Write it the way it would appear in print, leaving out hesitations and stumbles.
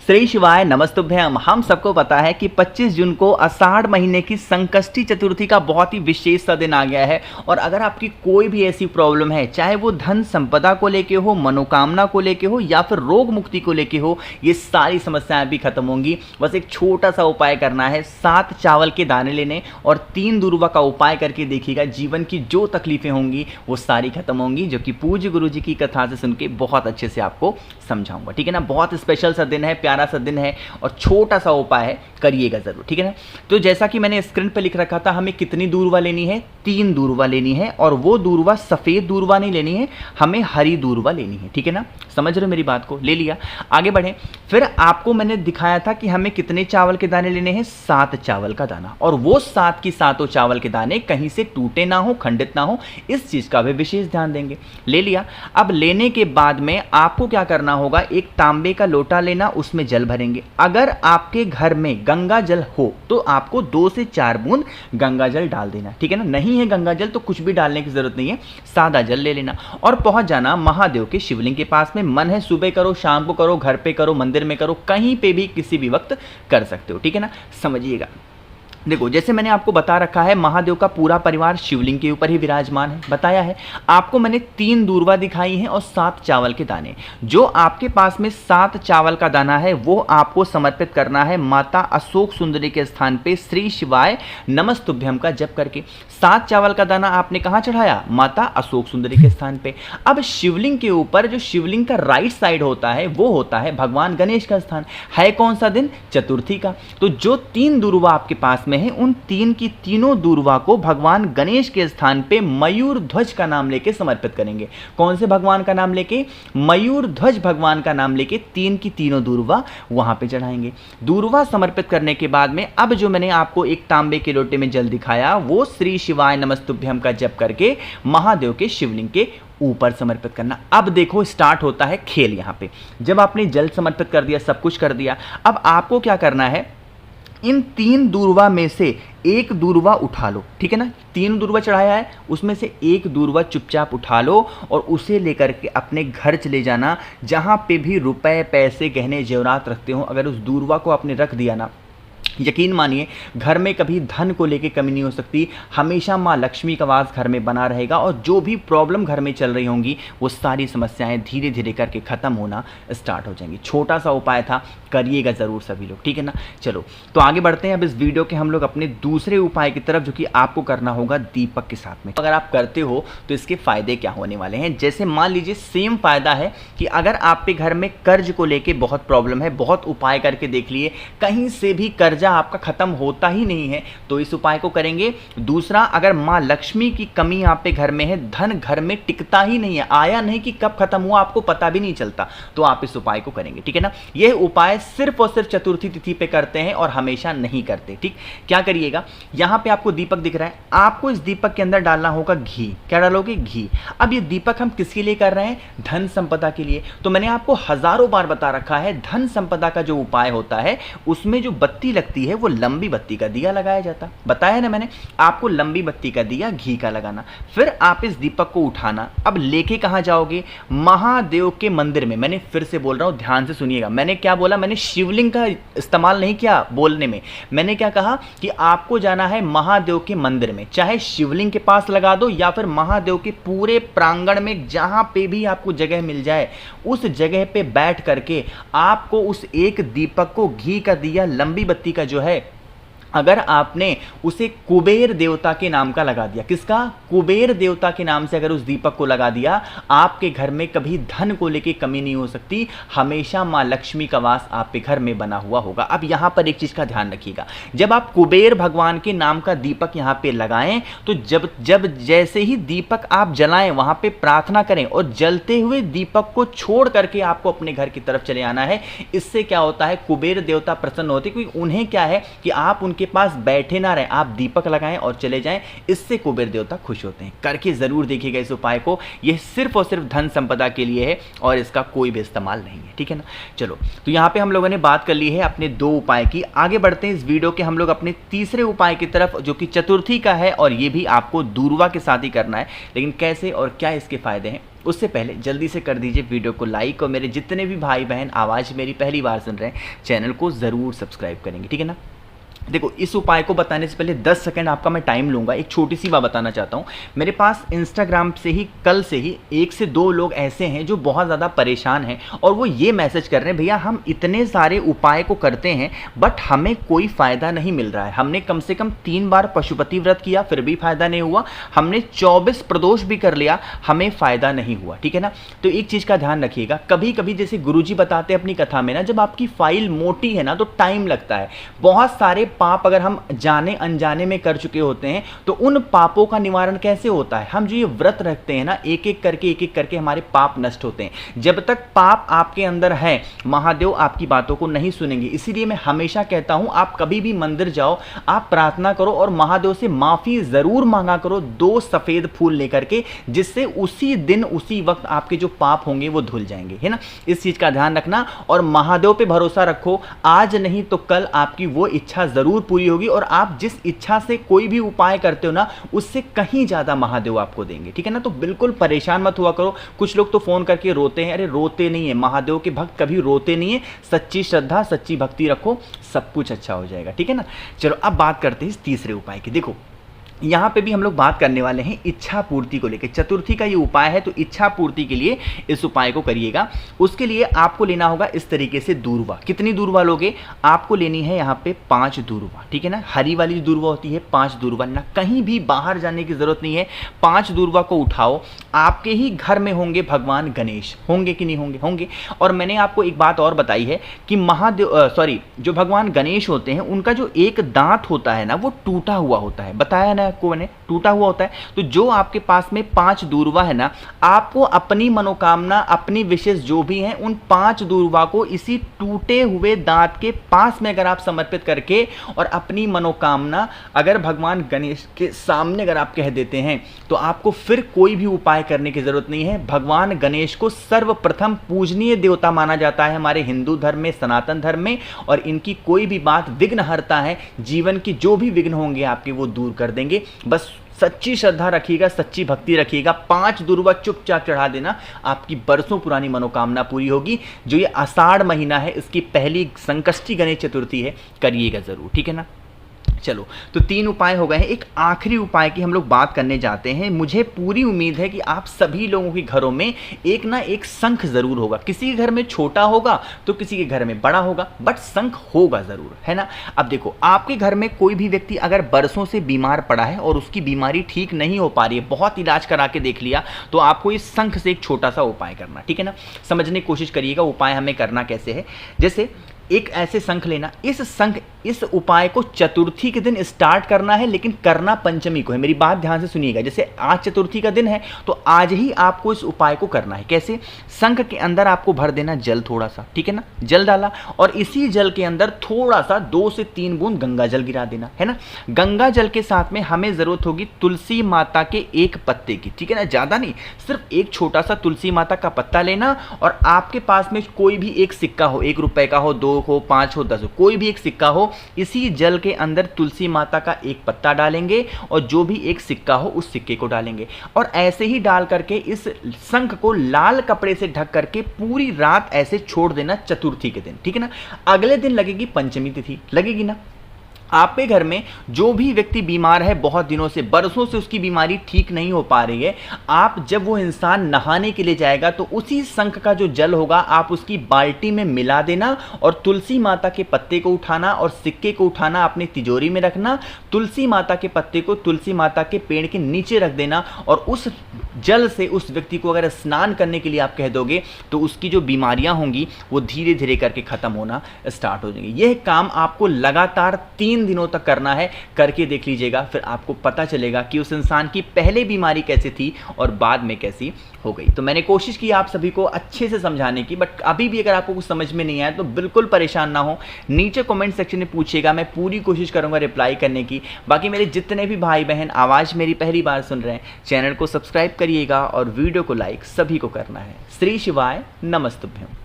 श्री शिवाय नमस्तुभ्यम। हम सबको पता है कि 25 जून को आषाढ़ महीने की संकष्टी चतुर्थी का बहुत ही विशेष सा दिन आ गया है। और अगर आपकी कोई भी ऐसी प्रॉब्लम है, चाहे वो धन संपदा को लेके हो, मनोकामना को लेके हो या फिर रोग मुक्ति को लेके हो, ये सारी समस्याएं भी खत्म होंगी। बस एक छोटा सा उपाय करना है, 7 चावल के दाने लेने और 3 दूर्वा का उपाय करके देखिएगा, जीवन की जो तकलीफें होंगी वो सारी खत्म होंगी, जो कि पूज्य गुरु जी की कथा से सुन के बहुत अच्छे से आपको समझाऊंगा। ठीक है ना, बहुत स्पेशल सा दिन है, प्यारा सा दिन है और छोटा सा उपाय है, करिएगा जरूर। ठीक है ना। तो जैसा कि मैंने स्क्रीन पे लिख रखा था, हमें कितनी दूर्वा लेनी है? 3 दूर्वा लेनी है। और वो दूर्वा सफेद दूर्वा नहीं लेनी है, हमें हरी दूर्वा लेनी है। ठीक है ना, समझ रहे हो मेरी बात को? ले लिया, आगे बढ़े। फिर आपको मैंने दिखाया था कि हमें कितने चावल के दाने लेने हैं? 7 चावल का दाना। और वो 7 की 7 चावल के दाने कहीं से टूटे ना हो, खंडित ना हो, इस चीज का भी विशेष ध्यान देंगे। ले लिया। अब लेने के बाद में आपको क्या करना होगा? एक तांबे का लोटा लेना, उसमें जल भरेंगे। अगर आपके घर में गंगा जल हो तो आपको 2 से 4 बूंद गंगा जल डाल देना। ठीक है ना। नहीं है गंगा जल तो कुछ भी डालने की जरूरत नहीं है, सादा जल ले लेना और पहुंच जाना महादेव के शिवलिंग के पास में। मन है सुबह करो, शाम को करो, घर पे करो, मंदिर में करो, कहीं पे भी किसी भी वक्त कर सकते हो। ठीक है ना, समझिएगा। देखो, जैसे मैंने आपको बता रखा है, महादेव का पूरा परिवार शिवलिंग के ऊपर ही विराजमान है, बताया है आपको मैंने। 3 दूर्वा दिखाई हैं और 7 चावल के दाने। जो आपके पास में 7 चावल का दाना है वो आपको समर्पित करना है माता अशोक सुंदरी के स्थान पे श्री शिवाय नमस्तुभ्यम का जप करके। 7 चावल का दाना आपने कहाँ चढ़ाया? माता अशोक सुंदरी के स्थान पे। अब शिवलिंग के ऊपर जो शिवलिंग का राइट साइड होता है वो होता है भगवान गणेश का स्थान। है कौन सा दिन? चतुर्थी का। तो जो 3 दूर्वा आपके पास है, उन 3 की तीनों दूर्वा को भगवान गणेश के स्थान पे मयूर ध्वज का नाम लेके समर्पित करेंगे। कौन से भगवान का नाम लेके? मयूर ध्वज भगवान का नाम लेके 3 की तीनों दूर्वा वहां पे चढ़ाएंगे। दूर्वा समर्पित करने के बाद में अब जो मैंने आपको एक तांबे के लोटे में जल दिखाया, वो श्री शिवाय नमस्तुभ्यम का जप करके महादेव के शिवलिंग के ऊपर समर्पित करना। अब देखो स्टार्ट होता है खेल। यहां पे जब आपने जल समर्पित कर दिया, सब कुछ कर दिया, अब आपको क्या करना है? इन 3 दूर्वा में से एक दूर्वा उठा लो। ठीक है ना, 3 दूर्वा चढ़ाया है, उसमें से एक दूर्वा चुपचाप उठा लो और उसे लेकर के अपने घर चले जाना। जहां पे भी रुपए, पैसे, गहने, जेवरात रखते हो, अगर उस दूर्वा को आपने रख दिया ना, यकीन मानिए घर में कभी धन को लेके कमी नहीं हो सकती। हमेशा माँ लक्ष्मी का वास घर में बना रहेगा और जो भी प्रॉब्लम घर में चल रही होंगी वो सारी समस्याएं धीरे धीरे करके खत्म होना स्टार्ट हो जाएंगी। छोटा सा उपाय था, करिएगा जरूर सभी लोग। ठीक है ना। चलो तो आगे बढ़ते हैं अब इस वीडियो के हम लोग अपने दूसरे उपाय की तरफ, जो कि आपको करना होगा दीपक के साथ में। अगर आप करते हो तो इसके फायदे क्या होने वाले हैं? जैसे मान लीजिए सेम फायदा है कि अगर आपके घर में कर्ज को लेके बहुत प्रॉब्लम है, बहुत उपाय करके देख लिए, कहीं से भी कर्ज आपका खत्म होता ही नहीं है, तो इस उपाय को करेंगे। दूसरा, अगर मां लक्ष्मी की कमी आप पे घर में है, धन घर में टिकता ही नहीं है, आया नहीं कि कब खत्म हुआ आपको पता भी नहीं चलता, तो आप इस उपाय को करेंगे। ठीक है ना। यह उपाय सिर्फ और सिर्फ चतुर्थी तिथि पे करते हैं और हमेशा नहीं करते। ठीक, क्या करिएगा? यहां पे आपको दीपक दिख रहा है, आपको इस दीपक के अंदर डालना होगा घी। क्या डालोगे? घी। अब ये दीपक हम किसके लिए कर रहे हैं? धन संपदा के लिए। तो मैंने आपको हजारों बार बता रखा है, धन संपदा का जो उपाय होता है उसमें जो बत्ती लगती है वो लंबी बत्ती का दिया लगाया जाता। बताया ना मैंने आपको, लंबी बत्ती का दिया घी का लगाना। फिर आप इस दीपक को उठाना। अब लेके कहां जाओगे? महादेव के मंदिर में। मैंने फिर से बोल रहा हूं, ध्यान से सुनिएगा। मैंने क्या बोला? मैंने शिवलिंग का इस्तेमाल नहीं किया बोलने में। मैंने क्या कहा कि आपको जाना है महादेव के मंदिर में। चाहे शिवलिंग के पास लगा दो या फिर महादेव के पूरे प्रांगण में, जहां पे भी आपको जगह मिल जाए उस जगह पे बैठ करके आपको उस एक दीपक को, घी का दिया, लंबी बत्ती का जो है, अगर आपने उसे कुबेर देवता के नाम का लगा दिया, किसका? कुबेर देवता के नाम से अगर उस दीपक को लगा दिया, आपके घर में कभी धन को लेके कमी नहीं हो सकती। हमेशा मां लक्ष्मी का वास आपके घर में बना हुआ होगा। अब यहां पर एक चीज का ध्यान रखिएगा, जब आप कुबेर भगवान के नाम का दीपक यहां पे लगाएं तो जब जैसे ही दीपक आप जलाएं, वहां पे प्रार्थना करें और जलते हुए दीपक को छोड़ करके आपको अपने घर की तरफ चले आना है। इससे क्या होता है? कुबेर देवता प्रसन्न होते, क्योंकि उन्हें क्या है कि आप उनके पास बैठे ना रहे, आप दीपक लगाएं और चले जाएं। इससे कुबेर देवता खुश होते हैं। करके जरूर देखिएगा इस उपाय को। यह सिर्फ और सिर्फ धन संपदा के लिए है और इसका कोई भी इस्तेमाल नहीं है। ठीक है ना। चलो तो यहां पे हम लोगों ने बात कर ली है अपने 2 उपाय की। आगे बढ़ते हैं इस वीडियो के हम लोग अपने तीसरे उपाय की तरफ, जो कि चतुर्थी का है और यह भी आपको दूर्वा के साथ ही करना है। लेकिन कैसे और क्या इसके फायदे हैं उससे पहले जल्दी से कर दीजिए वीडियो को लाइक, और मेरे जितने भी भाई बहन आवाज़ मेरी पहली बार सुन रहे हैं चैनल को ज़रूर सब्सक्राइब करेंगे, ठीक है ना। देखो, इस उपाय को बताने से पहले 10 सेकंड आपका मैं टाइम लूँगा। एक छोटी सी बात बताना चाहता हूँ। मेरे पास इंस्टाग्राम से ही कल से ही 1 से 2 लोग ऐसे हैं जो बहुत ज़्यादा परेशान हैं, और वो ये मैसेज कर रहे हैं, भैया हम इतने सारे उपाय को करते हैं बट हमें कोई फ़ायदा नहीं मिल रहा है। हमने कम से कम 3 बार पशुपति व्रत किया फिर भी फ़ायदा नहीं हुआ, हमने 24 प्रदोष भी कर लिया, हमें फ़ायदा नहीं हुआ, ठीक है ना। तो एक चीज़ का ध्यान रखिएगा, कभी कभी जैसे गुरुजी बताते हैं अपनी कथा में ना, जब आपकी फाइल मोटी है ना तो टाइम लगता है। बहुत सारे पाप अगर हम जाने अनजाने में कर चुके होते हैं तो उन पापों का निवारण कैसे होता है, हम जो ये व्रत रखते हैं ना, एक एक करके हमारे पाप नष्ट होते हैं। जब तक पाप आपके अंदर है महादेव आपकी बातों को नहीं सुनेंगे। इसीलिए मैं हमेशा कहता हूं, आप कभी भी मंदिर जाओ, आप प्रार्थना करो और महादेव से माफी जरूर मांगा करो 2 सफेद फूल लेकर के, जिससे उसी दिन उसी वक्त आपके जो पाप होंगे वो धुल जाएंगे, है ना। इस चीज का ध्यान रखना और महादेव पे भरोसा रखो, आज नहीं तो कल आपकी वो इच्छा जरूर पूरी होगी, और आप जिस इच्छा से कोई भी उपाय करते हो ना, उससे कहीं ज्यादा महादेव आपको देंगे, ठीक है ना। तो बिल्कुल परेशान मत हुआ करो। कुछ लोग तो फोन करके रोते हैं, अरे रोते नहीं है, महादेव के भक्त कभी रोते नहीं है। सच्ची श्रद्धा सच्ची भक्ति रखो, सब कुछ अच्छा हो जाएगा, ठीक है ना। चलो अब बात करते हैं इस तीसरे उपाय की। देखो, यहाँ पे भी हम लोग बात करने वाले हैं इच्छा पूर्ति को लेकर। चतुर्थी का ये उपाय है, तो इच्छा पूर्ति के लिए इस उपाय को करिएगा। उसके लिए आपको लेना होगा इस तरीके से दूर्वा। कितनी दूर्वा लोगे, आपको लेनी है यहाँ पे 5 दूर्वा, ठीक है ना। हरी वाली जो दूर्वा होती है 5 दूर्वा, ना कहीं भी बाहर जाने की जरूरत नहीं है। 5 दूर्वा को उठाओ, आपके ही घर में होंगे भगवान गणेश, होंगे कि नहीं होंगे, होंगे। और मैंने आपको एक बात और बताई है कि जो भगवान गणेश होते हैं उनका जो एक दांत होता है ना, वो टूटा हुआ होता है, बताया ना आपको मैंने, टूटा हुआ होता है। तो जो आपके पास में 5 दूर्वा है ना, आपको अपनी मनोकामना, अपनी विशेष जो भी हैं, उन 5 दूर्वा को इसी टूटे हुए दांत के पास में अगर आप समर्पित करके और अपनी मनोकामना अगर भगवान गणेश के सामने अगर आप कह देते हैं, तो आपको फिर कोई भी उपाय करने की जरूरत नहीं है। भगवान गणेश को सर्वप्रथम पूजनीय देवता माना जाता है हमारे हिंदू धर्म में, सनातन धर्म में, और इनकी कोई भी बात विघ्नहर्ता है। जीवन की जो भी विघ्न होंगे आपके वो दूर कर देंगे। बस सच्ची श्रद्धा रखिएगा, सच्ची भक्ति रखिएगा, 5 दूर्वा चुपचाप चढ़ा देना, आपकी बरसों पुरानी मनोकामना पूरी होगी। जो ये आषाढ़ महीना है, इसकी पहली संकष्टी गणेश चतुर्थी है, करिएगा जरूर, ठीक है ना। चलो, तो 3 उपाय हो गए हैं। एक आखिरी उपाय की हम लोग बात करने जाते हैं। मुझे पूरी उम्मीद है कि आप सभी लोगों के घरों में एक ना एक शंख जरूर होगा। किसी के घर में छोटा होगा तो किसी के घर में बड़ा होगा, बट शंख होगा जरूर, है ना। अब देखो, आपके घर में कोई भी व्यक्ति अगर बरसों से बीमार पड़ा है और उसकी बीमारी ठीक नहीं हो पा रही है, बहुत इलाज करा के देख लिया, तो आपको इस शंख से एक छोटा सा उपाय करना, ठीक है ना। समझने की कोशिश करिएगा उपाय हमें करना कैसे है। जैसे एक ऐसे शंख लेना, इस उपाय को चतुर्थी के दिन स्टार्ट करना है, लेकिन करना पंचमी को है। मेरी बात ध्यान से सुनिएगा। जैसे आज चतुर्थी का दिन है तो आज ही आपको इस उपाय को करना है। कैसे, शंख के अंदर आपको भर देना जल थोड़ा सा, ठीक है ना। जल डाला और इसी जल के अंदर थोड़ा सा 2 से 3 बूंद गंगा जल गिरा देना, है ना। गंगा जल के साथ में हमें जरूरत होगी तुलसी माता के एक पत्ते की, ठीक है ना, ज्यादा नहीं, सिर्फ एक छोटा सा तुलसी माता का पत्ता लेना। और आपके पास में कोई भी एक सिक्का हो, 1 रुपए का हो, 2 हो, 5 हो, 10 हो, कोई भी एक सिक्का हो, इसी जल के अंदर तुलसी माता का एक पत्ता डालेंगे और जो भी एक सिक्का हो उस सिक्के को डालेंगे, और ऐसे ही डाल करके इस शंख को लाल कपड़े से ढक करके पूरी रात ऐसे छोड़ देना चतुर्थी के दिन, ठीक है ना। अगले दिन लगेगी पंचमी तिथि, लगेगी ना। आपके घर में जो भी व्यक्ति बीमार है, बहुत दिनों से, बरसों से उसकी बीमारी ठीक नहीं हो पा रही है, आप जब वो इंसान नहाने के लिए जाएगा तो उसी शंख का जो जल होगा आप उसकी बाल्टी में मिला देना और तुलसी माता के पत्ते को उठाना और सिक्के को उठाना, अपनी तिजोरी में रखना। तुलसी माता के पत्ते को तुलसी माता के पेड़ के नीचे रख देना और उस जल से उस व्यक्ति को अगर स्नान करने के लिए आप कह दोगे तो उसकी जो बीमारियां होंगी वो धीरे धीरे करके खत्म होना स्टार्ट हो जाएंगी। यह काम आपको लगातार 3 दिनों तक करना है, करके देख लीजिएगा, फिर आपको पता चलेगा कि उस इंसान की पहले बीमारी कैसी थी और बाद में कैसी हो गई। तो मैंने कोशिश की आप सभी को अच्छे से समझाने की, बट अभी भी अगर आपको कुछ समझ में नहीं आया तो बिल्कुल परेशान ना हो, नीचे कमेंट सेक्शन में पूछिएगा, मैं पूरी कोशिश करूंगा रिप्लाई करने की। बाकी मेरे जितने भी भाई बहन आवाज़ मेरी पहली बार सुन रहे हैं, चैनल को सब्सक्राइब करिएगा और वीडियो को लाइक सभी को करना है। श्री शिवाय नमस्तुभ्यम।